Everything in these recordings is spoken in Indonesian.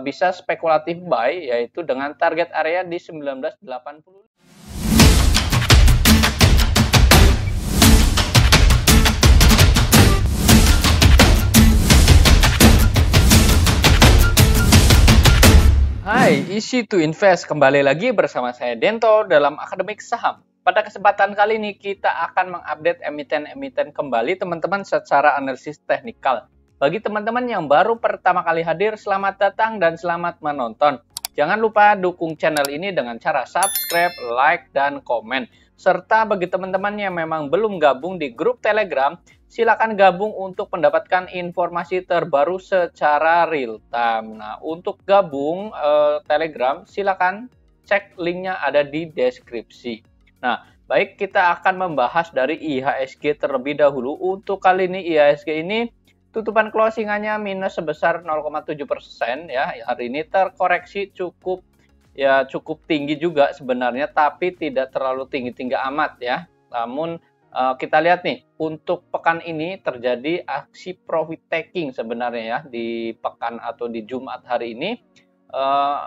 bisa spekulatif buy, yaitu dengan target area di 1980. Hai, Easy to Invest. Kembali lagi bersama saya Dento dalam Akademik Saham. Pada kesempatan kali ini kita akan mengupdate emiten-emiten kembali teman-teman secara analisis teknikal. Bagi teman-teman yang baru pertama kali hadir, selamat datang dan selamat menonton. Jangan lupa dukung channel ini dengan cara subscribe, like, dan komen. Serta bagi teman-teman yang memang belum gabung di grup Telegram, silakan gabung untuk mendapatkan informasi terbaru secara real time. Nah, untuk gabung Telegram, silakan cek linknya ada di deskripsi. Nah, baik, kita akan membahas dari IHSG terlebih dahulu. Untuk kali ini IHSG ini tutupan closingannya minus sebesar 0,7% ya. Hari ini terkoreksi cukup tinggi juga sebenarnya, tapi tidak terlalu tinggi-tinggi amat ya. Namun kita lihat nih, untuk pekan ini terjadi aksi profit taking sebenarnya ya di pekan atau di Jumat hari ini.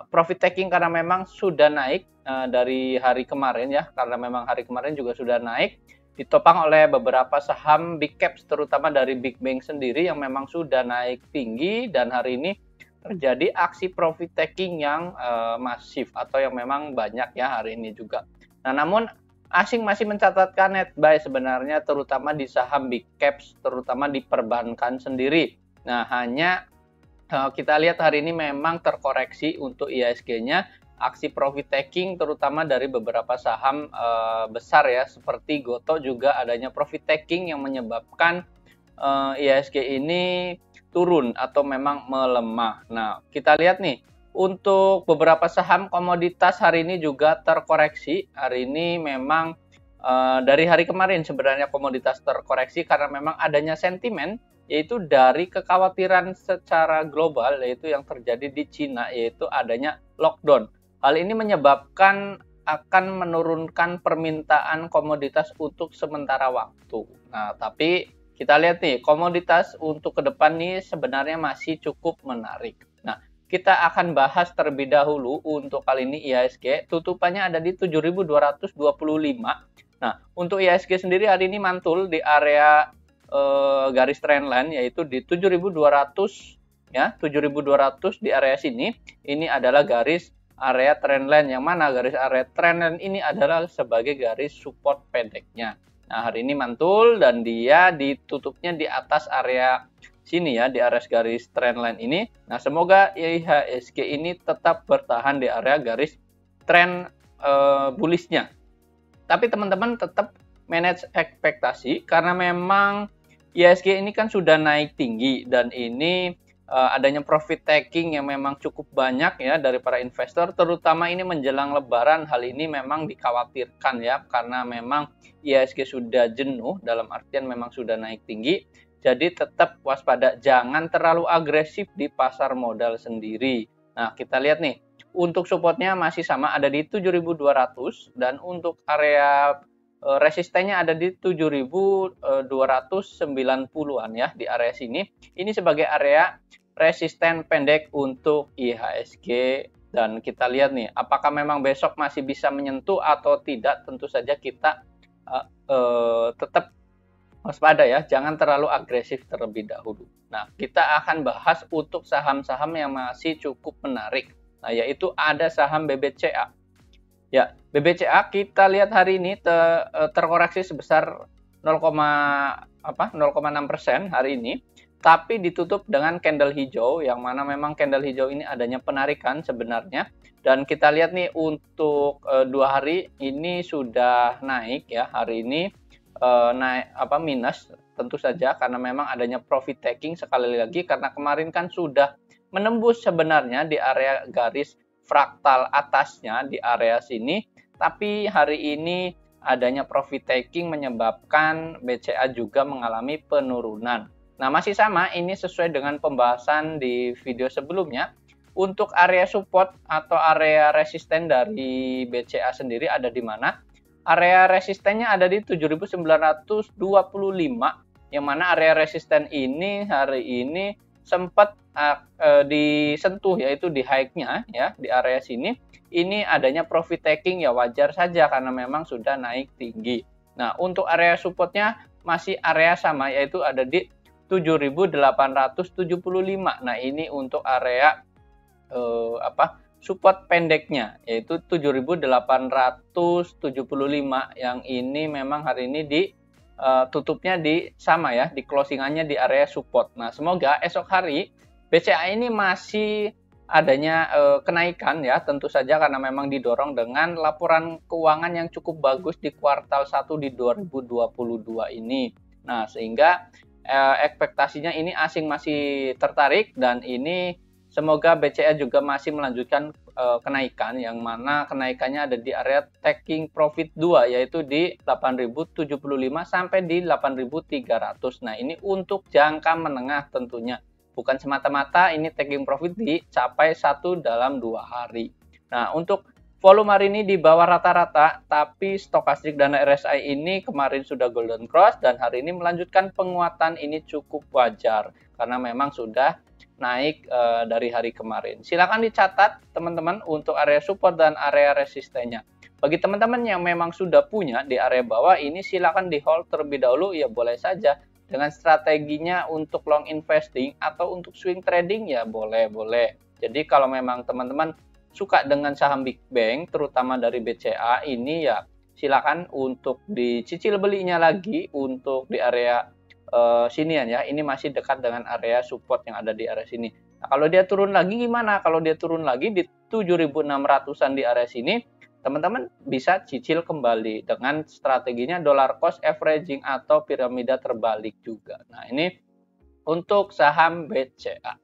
Profit taking karena memang sudah naik dari hari kemarin ya, karena memang hari kemarin juga sudah naik, ditopang oleh beberapa saham big caps terutama dari big bank sendiri yang memang sudah naik tinggi, dan hari ini terjadi aksi profit taking yang masif atau yang memang banyak ya hari ini juga. Nah, namun asing masih mencatatkan net buy sebenarnya, terutama di saham big caps, terutama di perbankan sendiri. Nah, hanya kita lihat hari ini memang terkoreksi untuk IHSG-nya, aksi profit taking terutama dari beberapa saham besar ya, seperti Gotoh juga adanya profit taking yang menyebabkan IHSG ini turun atau memang melemah. Nah, kita lihat nih, untuk beberapa saham komoditas hari ini juga terkoreksi. Hari ini memang dari hari kemarin sebenarnya komoditas terkoreksi karena memang adanya sentimen, yaitu dari kekhawatiran secara global, yaitu yang terjadi di Cina, yaitu adanya lockdown. Hal ini menyebabkan akan menurunkan permintaan komoditas untuk sementara waktu. Nah, tapi kita lihat nih, komoditas untuk ke depan nih sebenarnya masih cukup menarik. Nah, kita akan bahas terlebih dahulu untuk kali ini IHSG, tutupannya ada di 7.225. Nah, untuk IHSG sendiri hari ini mantul di area garis trendline, yaitu di 7.200 ya, 7.200 di area sini. Ini adalah garis area trendline, yang mana garis area trendline ini adalah sebagai garis support pendeknya. Nah, hari ini mantul dan dia ditutupnya di atas area sini ya, di area garis trendline ini. Nah, semoga IHSG ini tetap bertahan di area garis trend bullishnya. Tapi teman-teman tetap manage ekspektasi, karena memang IHSG ini kan sudah naik tinggi, dan ini adanya profit taking yang memang cukup banyak ya dari para investor, terutama ini menjelang lebaran. Hal ini memang dikhawatirkan ya, karena memang IHSG sudah jenuh, dalam artian memang sudah naik tinggi. Jadi tetap waspada, jangan terlalu agresif di pasar modal sendiri. Nah, kita lihat nih, untuk supportnya masih sama ada di 7.200, dan untuk area resistennya ada di 7.290-an ya, di area sini. Ini sebagai area resisten pendek untuk IHSG, dan kita lihat nih apakah memang besok masih bisa menyentuh atau tidak. Tentu saja kita tetap waspada ya, jangan terlalu agresif terlebih dahulu. Nah, kita akan bahas untuk saham-saham yang masih cukup menarik. Nah, yaitu ada saham BBCA. Ya, BBCA kita lihat hari ini terkoreksi sebesar 0,6% hari ini, tapi ditutup dengan candle hijau, yang mana memang candle hijau ini adanya penarikan sebenarnya. Dan kita lihat nih, untuk 2 hari ini sudah naik ya, hari ini naik minus tentu saja, karena memang adanya profit taking sekali lagi, karena kemarin kan sudah menembus sebenarnya di area garis fraktal atasnya di area sini, tapi hari ini adanya profit taking menyebabkan BCA juga mengalami penurunan. Nah, masih sama, ini sesuai dengan pembahasan di video sebelumnya. Untuk area support atau area resisten dari BCA sendiri ada di mana? Area resistennya ada di 7.925, yang mana area resisten ini hari ini sempat disentuh, yaitu di high-nya ya di area sini. Ini adanya profit taking ya wajar saja karena memang sudah naik tinggi. Nah, untuk area supportnya masih area sama, yaitu ada di 7.875. Nah, ini untuk area support pendeknya, yaitu 7.875, yang ini memang hari ini di tutupnya di sama ya, di closingannya di area support. Nah, semoga esok hari BCA ini masih adanya kenaikan ya, tentu saja karena memang didorong dengan laporan keuangan yang cukup bagus di kuartal 1 di 2022 ini. Nah, sehingga ekspektasinya ini asing masih tertarik, dan ini semoga BCA juga masih melanjutkan kenaikan, yang mana kenaikannya ada di area taking profit 2, yaitu di 8.075 sampai di 8.300. Nah, ini untuk jangka menengah tentunya. Bukan semata-mata ini taking profit dicapai 1 dalam 2 hari. Nah, untuk volume hari ini di bawah rata-rata, tapi stokastik dan RSI ini kemarin sudah golden cross, dan hari ini melanjutkan penguatan. Ini cukup wajar karena memang sudah naik dari hari kemarin. Silakan dicatat teman-teman untuk area support dan area resistennya. Bagi teman-teman yang memang sudah punya di area bawah ini, silakan di hold terlebih dahulu, ya boleh saja. Dengan strateginya untuk long investing atau untuk swing trading ya boleh. Jadi kalau memang teman-teman suka dengan saham big bank, terutama dari BCA ini, ya silakan untuk dicicil belinya lagi untuk di area sinian ya. Ini masih dekat dengan area support yang ada di area sini. Nah, kalau dia turun lagi gimana? Kalau dia turun lagi di 7.600-an di area sini, teman-teman bisa cicil kembali dengan strateginya dollar cost averaging atau piramida terbalik juga. Nah, ini untuk saham BCA.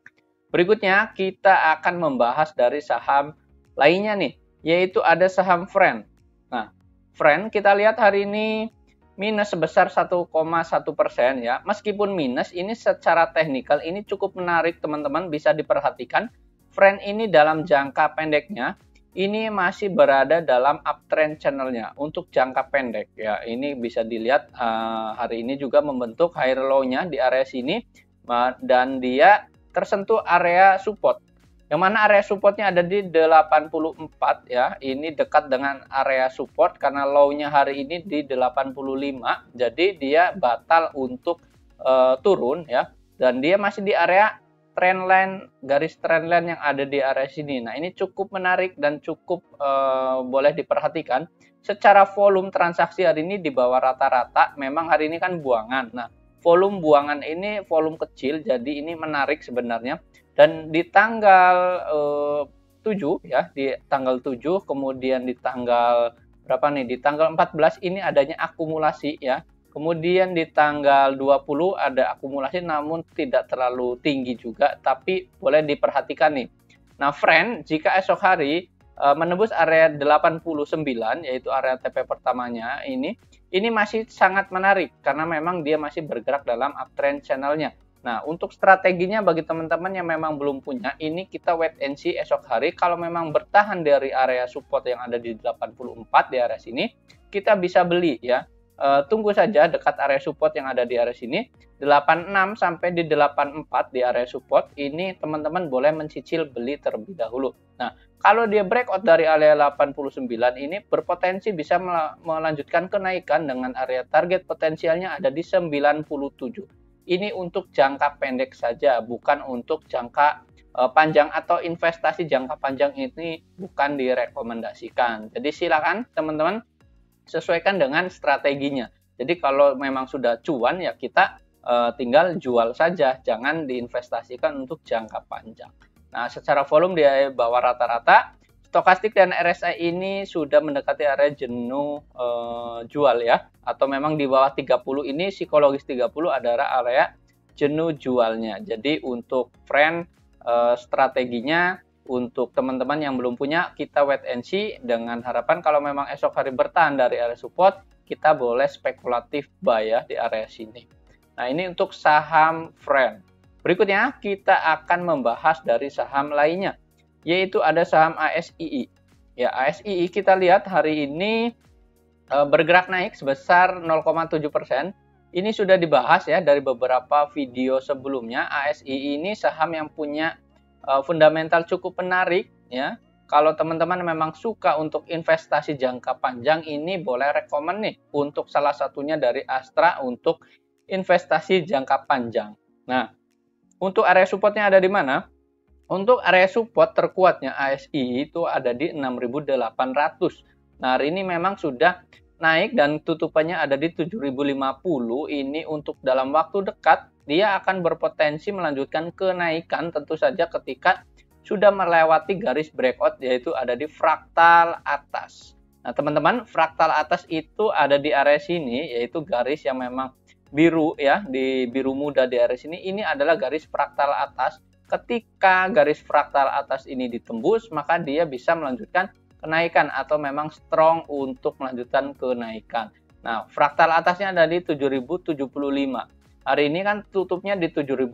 Berikutnya kita akan membahas dari saham lainnya nih, yaitu ada saham Friend. Nah, Friend kita lihat hari ini minus sebesar 1,1% ya. Meskipun minus, ini secara teknikal ini cukup menarik teman-teman, bisa diperhatikan. Friend ini dalam jangka pendeknya ini masih berada dalam uptrend channelnya untuk jangka pendek ya. Ini bisa dilihat hari ini juga membentuk higher low-nya di area sini, dan dia tersentuh area support, yang mana area supportnya ada di 84 ya. Ini dekat dengan area support karena low-nya hari ini di 85, jadi dia batal untuk turun ya, dan dia masih di area trendline, garis trendline yang ada di area sini. Nah, ini cukup menarik dan cukup boleh diperhatikan. Secara volume transaksi hari ini di bawah rata-rata, memang hari ini kan buangan. Nah, volume buangan ini volume kecil, jadi ini menarik sebenarnya. Dan di tanggal 7 ya, di tanggal 7, kemudian di tanggal berapa nih? Di tanggal 14 ini adanya akumulasi ya. Kemudian di tanggal 20 ada akumulasi, namun tidak terlalu tinggi juga, tapi boleh diperhatikan nih. Nah, Friend jika esok hari menembus area 89, yaitu area TP pertamanya ini masih sangat menarik karena memang dia masih bergerak dalam uptrend channelnya. Nah, untuk strateginya bagi teman-teman yang memang belum punya, ini kita wait and see esok hari. Kalau memang bertahan dari area support yang ada di 84 di area sini, kita bisa beli ya. Tunggu saja dekat area support yang ada di area sini 86 sampai di 84 di area support ini, teman-teman boleh mencicil beli terlebih dahulu. Nah, kalau dia breakout dari area 89 ini berpotensi bisa melanjutkan kenaikan dengan area target potensialnya ada di 97. Ini untuk jangka pendek saja, bukan untuk jangka panjang atau investasi jangka panjang, ini bukan direkomendasikan. Jadi silakan teman-teman sesuaikan dengan strateginya. Jadi kalau memang sudah cuan ya kita tinggal jual saja, jangan diinvestasikan untuk jangka panjang. Nah, secara volume di bawah rata-rata, stokastik dan RSI ini sudah mendekati area jenuh jual ya, atau memang di bawah 30 ini psikologis 30 adalah area jenuh jualnya. Jadi untuk Friend strateginya, untuk teman-teman yang belum punya, kita wait and see dengan harapan kalau memang esok hari bertahan dari area support, kita boleh spekulatif buy ya di area sini. Nah, ini untuk saham Friend. Berikutnya kita akan membahas dari saham lainnya, yaitu ada saham ASII. Ya, ASII kita lihat hari ini bergerak naik sebesar 0,7%. ini sudah dibahas ya dari beberapa video sebelumnya. ASI ini saham yang punya fundamental cukup menarik ya. Kalau teman-teman memang suka untuk investasi jangka panjang, ini boleh rekomen nih untuk salah satunya dari Astra untuk investasi jangka panjang. Nah, untuk area supportnya ada di mana? Untuk area support terkuatnya ASI itu ada di 6.800. Nah, hari ini memang sudah naik dan tutupannya ada di 7.050. Ini untuk dalam waktu dekat dia akan berpotensi melanjutkan kenaikan tentu saja ketika sudah melewati garis breakout, yaitu ada di fraktal atas. Nah, teman-teman, fraktal atas itu ada di area sini, yaitu garis yang memang biru ya, di biru muda di area sini. Ini adalah garis fraktal atas. Ketika garis fraktal atas ini ditembus, maka dia bisa melanjutkan kenaikan atau memang strong untuk melanjutkan kenaikan. Nah, fraktal atasnya ada di 7.075. Hari ini kan tutupnya di 7.050.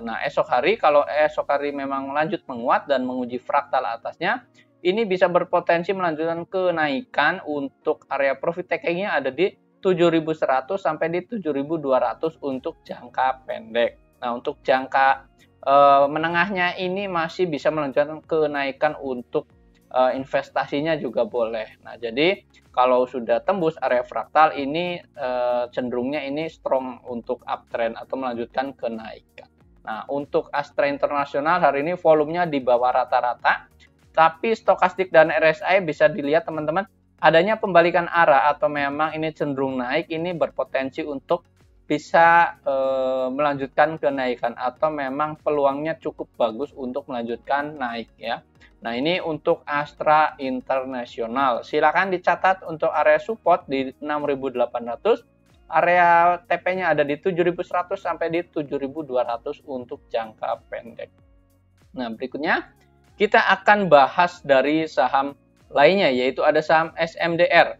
Nah, esok hari kalau esok hari memang lanjut menguat dan menguji fraktal atasnya, ini bisa berpotensi melanjutkan kenaikan. Untuk area profit taking-nya ada di 7.100 sampai di 7.200 untuk jangka pendek. Nah, untuk jangka menengahnya ini masih bisa melanjutkan kenaikan untuk investasinya juga boleh. Nah, jadi kalau sudah tembus area fraktal ini cenderungnya ini strong untuk uptrend atau melanjutkan kenaikan. Nah, untuk Astra Internasional hari ini volumenya di bawah rata-rata, tapi stokastik dan RSI bisa dilihat teman-teman adanya pembalikan arah atau memang ini cenderung naik, ini berpotensi untuk bisa melanjutkan kenaikan atau memang peluangnya cukup bagus untuk melanjutkan naik ya. Nah, ini untuk Astra Internasional. Silakan dicatat untuk area support di 6.800, area TP-nya ada di 7.100 sampai di 7.200 untuk jangka pendek. Nah, berikutnya kita akan bahas dari saham lainnya, yaitu ada saham SMDR.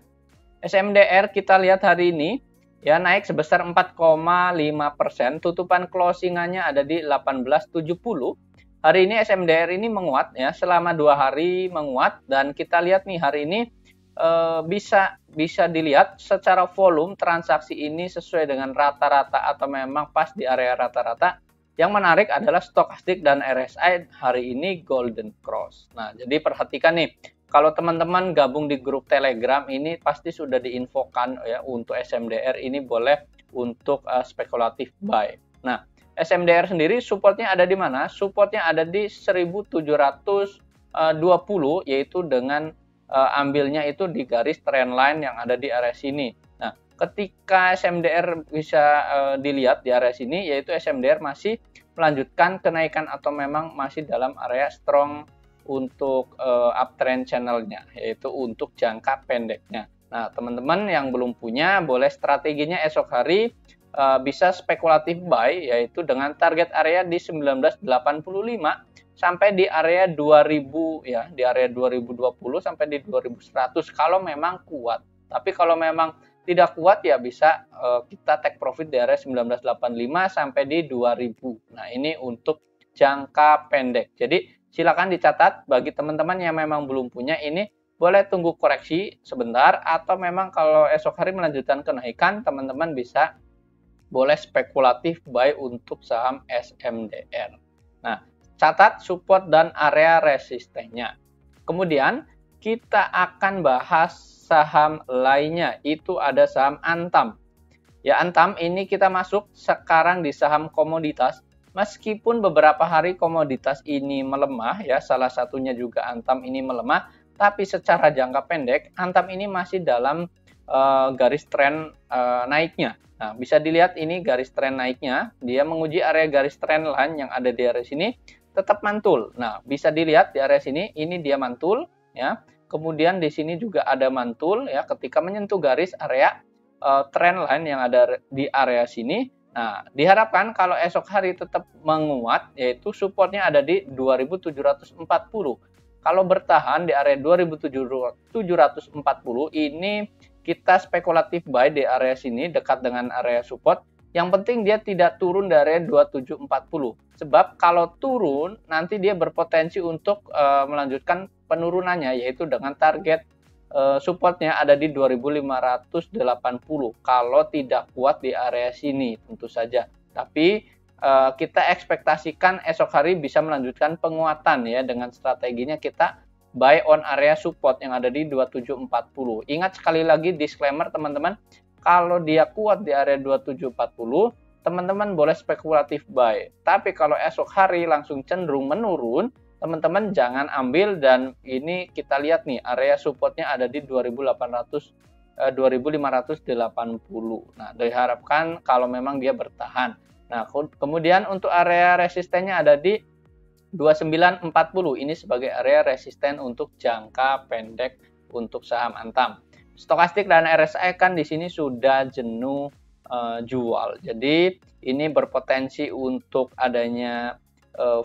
SMDR kita lihat hari ini ya naik sebesar 4,5%, tutupan closingannya ada di 1870. Hari ini SMDR ini menguat ya, selama 2 hari menguat, dan kita lihat nih hari ini bisa dilihat secara volume transaksi ini sesuai dengan rata-rata atau memang pas di area rata-rata. Yang menarik adalah stokastik dan RSI hari ini golden cross. Nah, jadi perhatikan nih, kalau teman-teman gabung di grup Telegram ini pasti sudah diinfokan ya untuk SMDR ini boleh untuk spekulatif buy. Nah, SMDR sendiri supportnya ada di mana? Supportnya ada di 1720, yaitu dengan ambilnya itu di garis trendline yang ada di area sini. Nah, ketika SMDR bisa dilihat di area sini, yaitu SMDR masih melanjutkan kenaikan atau memang masih dalam area strong untuk uptrend channelnya, yaitu untuk jangka pendeknya. Nah, teman-teman yang belum punya, boleh strateginya esok hari bisa spekulatif buy, yaitu dengan target area di 1985 sampai di area 2000 ya, di area 2020 sampai di 2100 kalau memang kuat. Tapi kalau memang tidak kuat ya bisa kita take profit di area 1985 sampai di 2000. Nah, ini untuk jangka pendek. Jadi silakan dicatat bagi teman-teman yang memang belum punya, ini boleh tunggu koreksi sebentar, atau memang kalau esok hari melanjutkan kenaikan, teman-teman bisa boleh spekulatif buy untuk saham SMDR. Nah, catat support dan area resistennya. Kemudian kita akan bahas saham lainnya, itu ada saham Antam. Ya, Antam ini kita masuk sekarang di saham komoditas. Meskipun beberapa hari komoditas ini melemah ya, salah satunya juga Antam ini melemah, tapi secara jangka pendek Antam ini masih dalam garis tren naiknya. Nah, bisa dilihat ini garis tren naiknya, dia menguji area garis tren line yang ada di area sini, tetap mantul. Nah, bisa dilihat di area sini, ini dia mantul ya. Kemudian di sini juga ada mantul ya, ketika menyentuh garis area trend line yang ada di area sini. Nah, diharapkan kalau esok hari tetap menguat, yaitu supportnya ada di 2740. Kalau bertahan di area 2740, ini kita spekulatif buy di area sini dekat dengan area support. Yang penting dia tidak turun dari 2740. Sebab kalau turun nanti dia berpotensi untuk melanjutkan penurunannya, yaitu dengan target supportnya ada di 2580 kalau tidak kuat di area sini tentu saja. Tapi kita ekspektasikan esok hari bisa melanjutkan penguatan ya, dengan strateginya kita buy on area support yang ada di 2740. Ingat sekali lagi disclaimer teman-teman, kalau dia kuat di area 2740, teman-teman boleh spekulatif buy. Tapi kalau esok hari langsung cenderung menurun, teman-teman jangan ambil, dan ini kita lihat nih area supportnya ada di 2580. Nah, diharapkan kalau memang dia bertahan. Nah, kemudian untuk area resistennya ada di 2940. Ini sebagai area resisten untuk jangka pendek untuk saham Antam. Stokastik dan RSI kan di sini sudah jenuh jual. Jadi ini berpotensi untuk adanya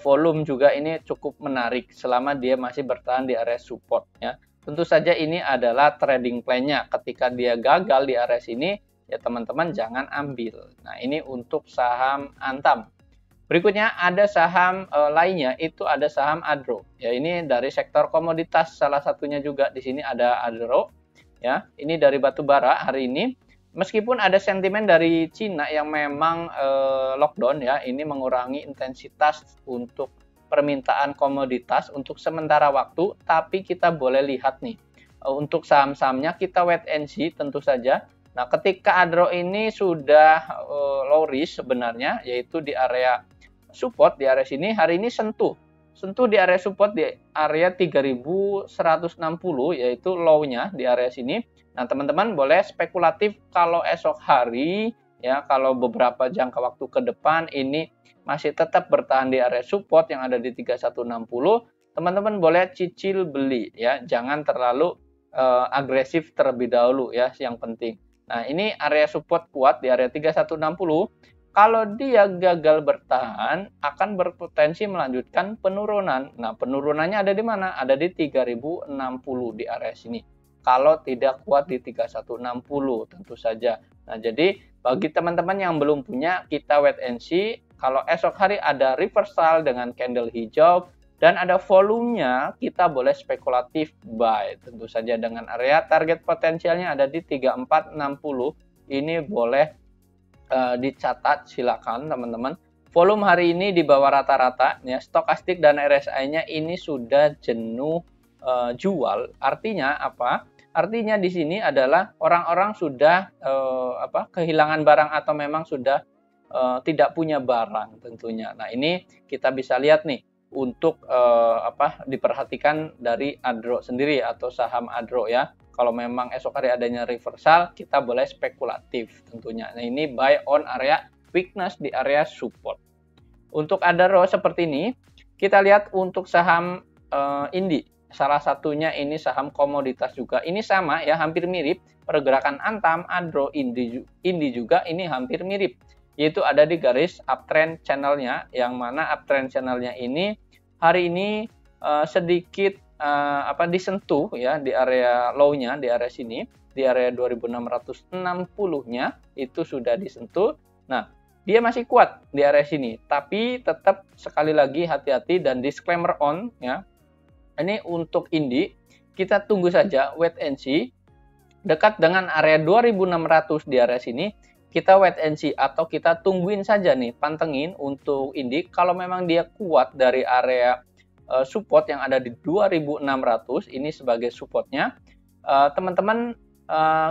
volume juga, ini cukup menarik selama dia masih bertahan di area support ya. Tentu saja ini adalah trading plan-nya. Ketika dia gagal di area sini ya teman-teman jangan ambil. Nah, ini untuk saham Antam. Berikutnya ada saham lainnya, itu ada saham Adro. Ya, ini dari sektor komoditas salah satunya juga. Di sini ada Adro ya. Ini dari batubara hari ini. Meskipun ada sentimen dari Cina yang memang lockdown ya, ini mengurangi intensitas untuk permintaan komoditas untuk sementara waktu, tapi kita boleh lihat nih, untuk saham-sahamnya kita wait and see tentu saja. Nah, ketika Adro ini sudah low risk sebenarnya, yaitu di area support, di area sini, hari ini sentuh di area support di area 3160, yaitu low-nya di area sini. Nah, teman-teman boleh spekulatif kalau esok hari ya, kalau beberapa jangka waktu ke depan ini masih tetap bertahan di area support yang ada di 3160, teman-teman boleh cicil beli ya, jangan terlalu agresif terlebih dahulu ya, yang penting. Nah, ini area support kuat di area 3160. Kalau dia gagal bertahan, akan berpotensi melanjutkan penurunan. Nah, penurunannya ada di mana? Ada di 3060 di area sini. Kalau tidak kuat di 3160 tentu saja. Nah, jadi bagi teman-teman yang belum punya, kita wait and see. Kalau esok hari ada reversal dengan candle hijau dan ada volumenya, kita boleh spekulatif buy. Tentu saja dengan area target potensialnya ada di 3460. Ini boleh dicatat, silakan teman-teman. Volume hari ini di bawah rata-rata ya, stokastik dan RSI-nya ini sudah jenuh jual. Artinya apa? Artinya di sini adalah orang-orang sudah kehilangan barang atau memang sudah tidak punya barang tentunya. Nah, ini kita bisa lihat nih untuk diperhatikan dari Adro sendiri atau saham Adro ya. Kalau memang esok hari adanya reversal, kita boleh spekulatif tentunya. Nah, ini buy on area weakness di area support. Untuk Adro seperti ini, kita lihat untuk saham Indi. Salah satunya ini saham komoditas juga. Ini sama ya, hampir mirip. Pergerakan Antam, Adro, Indi juga ini hampir mirip. Yaitu ada di garis uptrend channelnya, yang mana uptrend channelnya ini hari ini sedikit disentuh ya di area low-nya, di area sini, di area 2660-nya itu sudah disentuh. Nah, dia masih kuat di area sini, tapi tetap sekali lagi hati-hati dan disclaimer on ya. Ini untuk Indi, kita tunggu saja, wait and see. Dekat dengan area 2600 di area sini, kita wait and see atau kita tungguin saja nih, pantengin untuk Indi. Kalau memang dia kuat dari area support yang ada di 2600, ini sebagai supportnya, teman-teman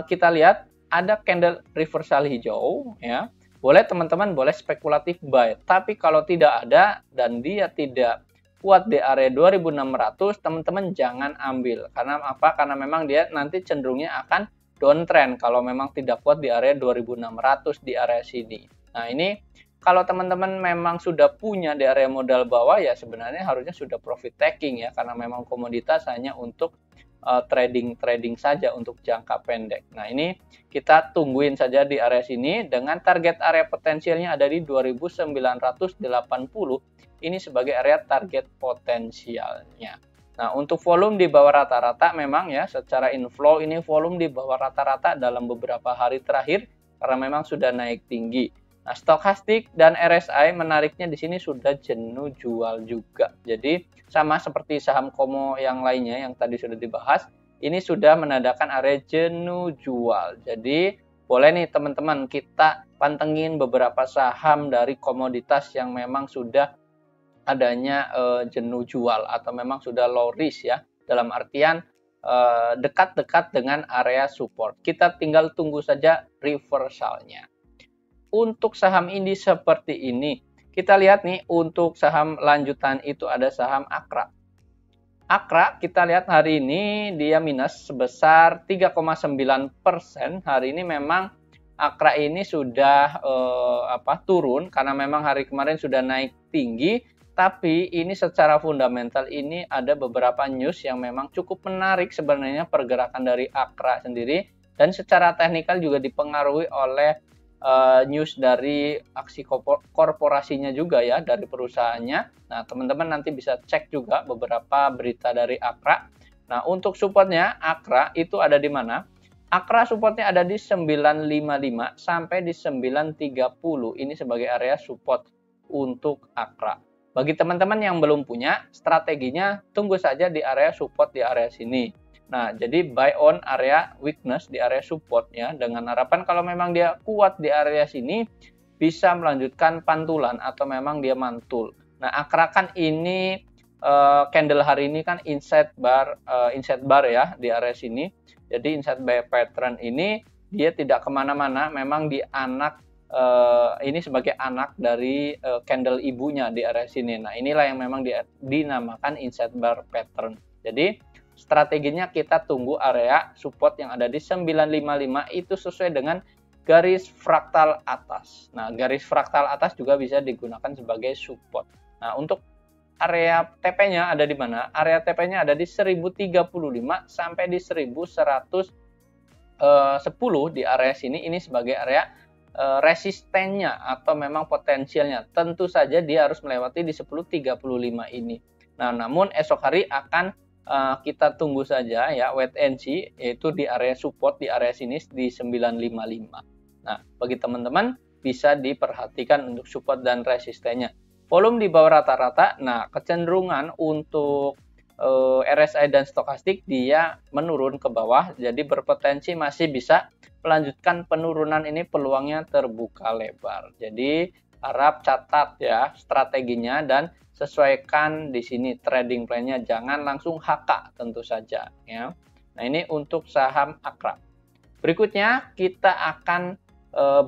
kita lihat ada candle reversal hijau ya, boleh teman-teman boleh spekulatif buy. Tapi kalau tidak ada dan dia tidak kuat di area 2600, teman-teman jangan ambil. Karena apa? Karena memang dia nanti cenderungnya akan downtrend kalau memang tidak kuat di area 2600 di area sini. Nah, ini kalau teman-teman memang sudah punya di area modal bawah ya sebenarnya harusnya sudah profit taking ya, karena memang komoditas hanya untuk trading saja untuk jangka pendek. Nah, ini kita tungguin saja di area sini dengan target area potensialnya ada di 2980. Ini sebagai area target potensialnya. Nah, untuk volume di bawah rata-rata memang ya, secara inflow ini volume di bawah rata-rata dalam beberapa hari terakhir karena memang sudah naik tinggi. Nah, stokastik dan RSI menariknya di sini sudah jenuh jual juga. Jadi sama seperti saham Komo yang lainnya yang tadi sudah dibahas, ini sudah menandakan area jenuh jual. Jadi boleh nih teman-teman kita pantengin beberapa saham dari komoditas yang memang sudah adanya jenuh jual atau memang sudah low risk ya, dalam artian dekat-dekat dengan area support. Kita tinggal tunggu saja reversalnya. Untuk saham ini seperti ini, kita lihat nih untuk saham lanjutan itu ada saham Akra. Akra kita lihat hari ini dia minus sebesar 3,9%. Hari ini memang Akra ini sudah turun karena memang hari kemarin sudah naik tinggi, tapi ini secara fundamental ini ada beberapa news yang memang cukup menarik sebenarnya pergerakan dari Akra sendiri, dan secara teknikal juga dipengaruhi oleh news dari aksi korporasinya juga ya, dari perusahaannya. Nah teman-teman nanti bisa cek juga beberapa berita dari Akra. Nah untuk supportnya Akra itu ada di mana? Akra supportnya ada di 955 sampai di 930. Ini sebagai area support untuk Akra. Bagi teman-teman yang belum punya, strateginya tunggu saja di area support di area sini. Nah, jadi buy on area weakness di area support ya, dengan harapan kalau memang dia kuat di area sini bisa melanjutkan pantulan atau memang dia mantul. Nah, Akra kan ini candle hari ini kan inside bar ya di area sini. Jadi inside buy pattern ini dia tidak kemana-mana, memang di anak ini sebagai anak dari candle ibunya di area sini. Nah, inilah yang memang dinamakan inside bar pattern. Jadi strateginya kita tunggu area support yang ada di 955 itu sesuai dengan garis fraktal atas. Nah, garis fraktal atas juga bisa digunakan sebagai support. Nah, untuk area TP-nya ada di mana? Area TP-nya ada di 1035 sampai di 1110 di area sini. Ini sebagai area resistennya atau memang potensialnya. Tentu saja dia harus melewati di 1035 ini. Nah, namun esok hari akan kita tunggu saja ya, wait and see, yaitu di area support di area sini di 955. Nah, bagi teman-teman bisa diperhatikan untuk support dan resistennya. Volume di bawah rata-rata. Nah, kecenderungan untuk RSI dan stokastik dia menurun ke bawah, jadi berpotensi masih bisa melanjutkan penurunan ini, peluangnya terbuka lebar. Jadi harap catat ya strateginya dan sesuaikan di sini trading plan-nya, jangan langsung HK tentu saja ya. Nah, ini untuk saham Akra. Berikutnya kita akan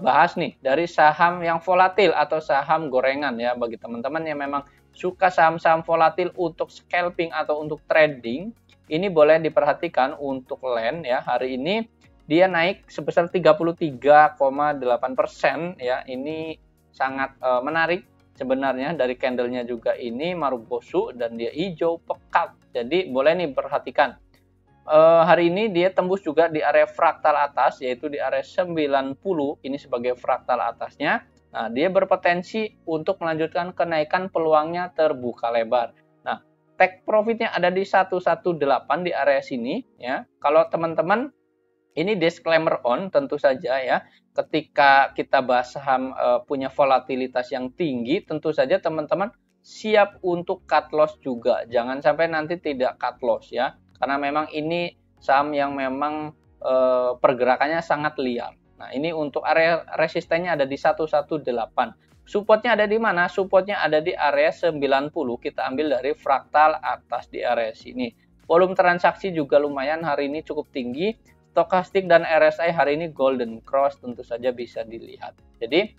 bahas nih dari saham yang volatil atau saham gorengan ya. Bagi teman-teman yang memang suka saham-saham volatil untuk scalping atau untuk trading, ini boleh diperhatikan untuk LEN ya. Hari ini dia naik sebesar 33,8% ya. Ini sangat menarik sebenarnya. Dari candlenya juga ini marubosu dan dia hijau pekat, jadi boleh nih perhatikan. Hari ini dia tembus juga di area fraktal atas, yaitu di area 90, ini sebagai fraktal atasnya. Nah, dia berpotensi untuk melanjutkan kenaikan, peluangnya terbuka lebar. Nah, take profitnya ada di 118 di area sini ya. Kalau teman-teman, ini disclaimer on tentu saja ya. Ketika kita bahas saham punya volatilitas yang tinggi, tentu saja teman-teman siap untuk cut loss juga. Jangan sampai nanti tidak cut loss ya. Karena memang ini saham yang memang pergerakannya sangat liar. Nah, ini untuk area resistennya ada di 118. Supportnya ada di mana? Supportnya ada di area 90. Kita ambil dari fraktal atas di area sini. Volume transaksi juga lumayan hari ini cukup tinggi. Stokastik dan RSI hari ini golden cross tentu saja bisa dilihat. Jadi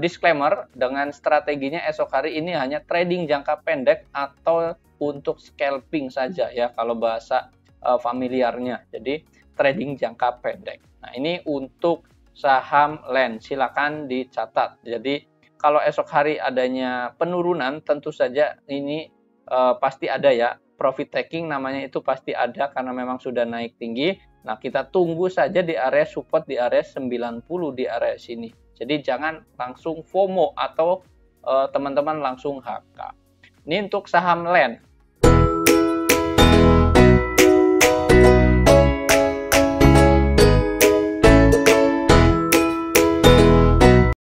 disclaimer, dengan strateginya esok hari ini hanya trading jangka pendek atau untuk scalping saja ya kalau bahasa familiarnya. Jadi trading jangka pendek. Nah, ini untuk saham LEN, silakan dicatat. Jadi kalau esok hari adanya penurunan tentu saja ini pasti ada ya. Profit taking namanya itu pasti ada karena memang sudah naik tinggi. Nah, kita tunggu saja di area support di area 90 di area sini. Jadi jangan langsung FOMO atau teman-teman langsung HK. Ini untuk saham LEN.